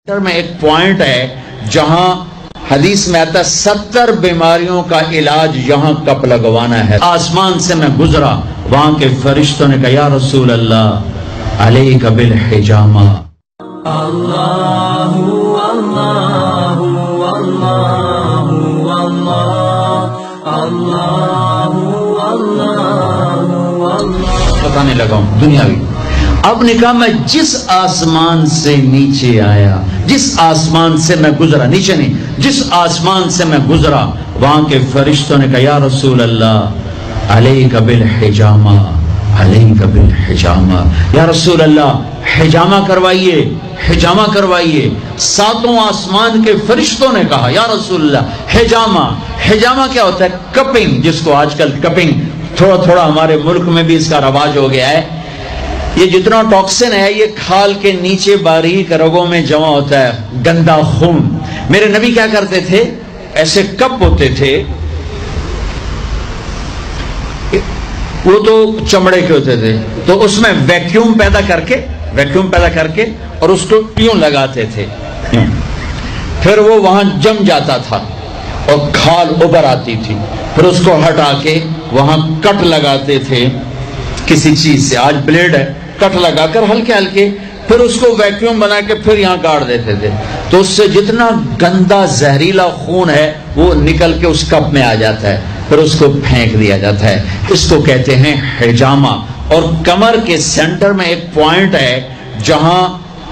میں ایک پوائنٹ ہے جہاں حدیث میں آتا ہے 70 بیماریوں کا علاج یہاں کپ لگوانا ہے۔ آسمان سے میں گزرا، وہاں کے فرشتوں نے کہا یا رسول اللہ علیک بالحجامہ۔ اللہ اللہ اللہ اللہ اللہ پتہ نہیں لگا دنیاوی۔ اب نے کہا میں جس آسمان سے نیچے آیا، جس آسمان سے میں گزرا، نیچے نہیں، جس آسمان سے میں گزرا، وہاں کے فرشتوں نے کہا یا رسول اللہ علیک بالحجامہ علیک بالحجامہ، یا رسول اللہ حجامہ کروائیے حجامہ کروائیے۔ ساتوں آسمان کے فرشتوں نے کہا یا رسول اللہ حجامہ۔ حجامہ کیا ہوتا ہے؟ کپنگ، جس کو آج کل کپنگ تھوڑا تھوڑا ہمارے ملک میں بھی اس کا رواج ہو گیا ہے۔ یہ جتنا ٹاکسن ہے یہ کھال کے نیچے باریک رگوں میں جمع ہوتا ہے، گندا خون۔ میرے نبی کیا کرتے تھے، ایسے کپ ہوتے تھے، وہ تو چمڑے کے ہوتے تھے، تو اس میں ویکیوم پیدا کر کے اور اس کو یوں لگاتے تھے، پھر وہ وہاں جم جاتا تھا اور کھال ابھر آتی تھی، پھر اس کو ہٹا کے وہاں کٹ لگاتے تھے کسی چیز سے، آج بلیڈ ہے، کٹ لگا کر ہلکے ہلکے، پھر اس کو ویکیوم بنا کے پھر یہاں گاڑ دیتے تھے، تو اس سے جتنا گندا زہریلا خون ہے وہ نکل کے اس کپ میں آ جاتا ہے، پھر اس کو پھینک دیا جاتا ہے۔ اس کو کہتے ہیں حجامہ۔ اور کمر کے سینٹر میں ایک پوائنٹ ہے جہاں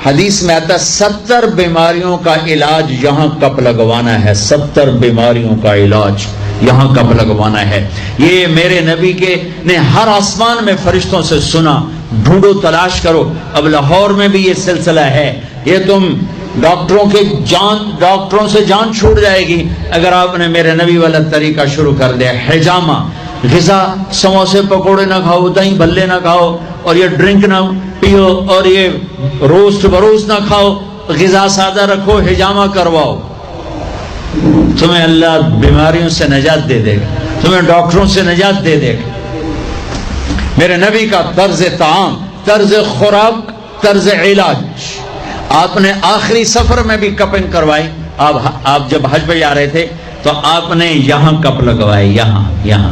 حدیث میں آتا ہے 70 بیماریوں کا علاج یہاں کپ لگوانا ہے، 70 بیماریوں کا علاج یہاں کپ لگوانا ہے۔ یہ میرے نبی کے نے ہر آسمان میں فرشتوں سے سنا، ڈھونڈو تلاش کرو۔ اب لاہور میں بھی یہ سلسلہ ہے، یہ تم ڈاکٹروں سے جان چھوٹ جائے گی اگر آپ نے میرے نبی والا طریقہ شروع کر دیا۔ حجامہ، غذا، سموسے پکوڑے نہ کھاؤ، دہی بھلے نہ کھاؤ، اور یہ ڈرنک نہ پیو، اور یہ روسٹ بروسٹ نہ کھاؤ، غذا سادہ رکھو، حجامہ کرواؤ، تمہیں اللہ بیماریوں سے نجات دے دے گا، تمہیں ڈاکٹروں سے نجات دے دے گا۔ میرے نبی کا طرز طعام، طرز خوراک، طرز علاج۔ آپ نے آخری سفر میں بھی کپنگ کروائی۔ آپ جب حج پہ جا رہے تھے تو آپ نے یہاں کپ لگوائے، یہاں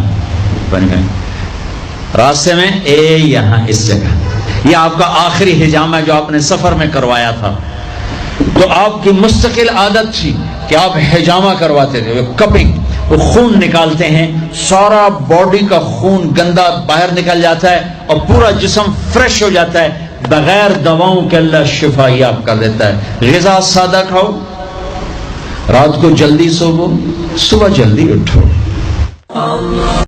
راستے میں یہاں اس جگہ۔ یہ آپ کا آخری حجامہ جو آپ نے سفر میں کروایا تھا۔ تو آپ کی مستقل عادت تھی کہ آپ حجامہ کرواتے تھے، کپنگ، وہ خون نکالتے ہیں، سارا باڈی کا خون گندا باہر نکل جاتا ہے اور پورا جسم فریش ہو جاتا ہے، بغیر دواؤں کے اللہ شفا یاب کر دیتا ہے۔ غذا سادہ کھاؤ، رات کو جلدی سوو، صبح جلدی اٹھو۔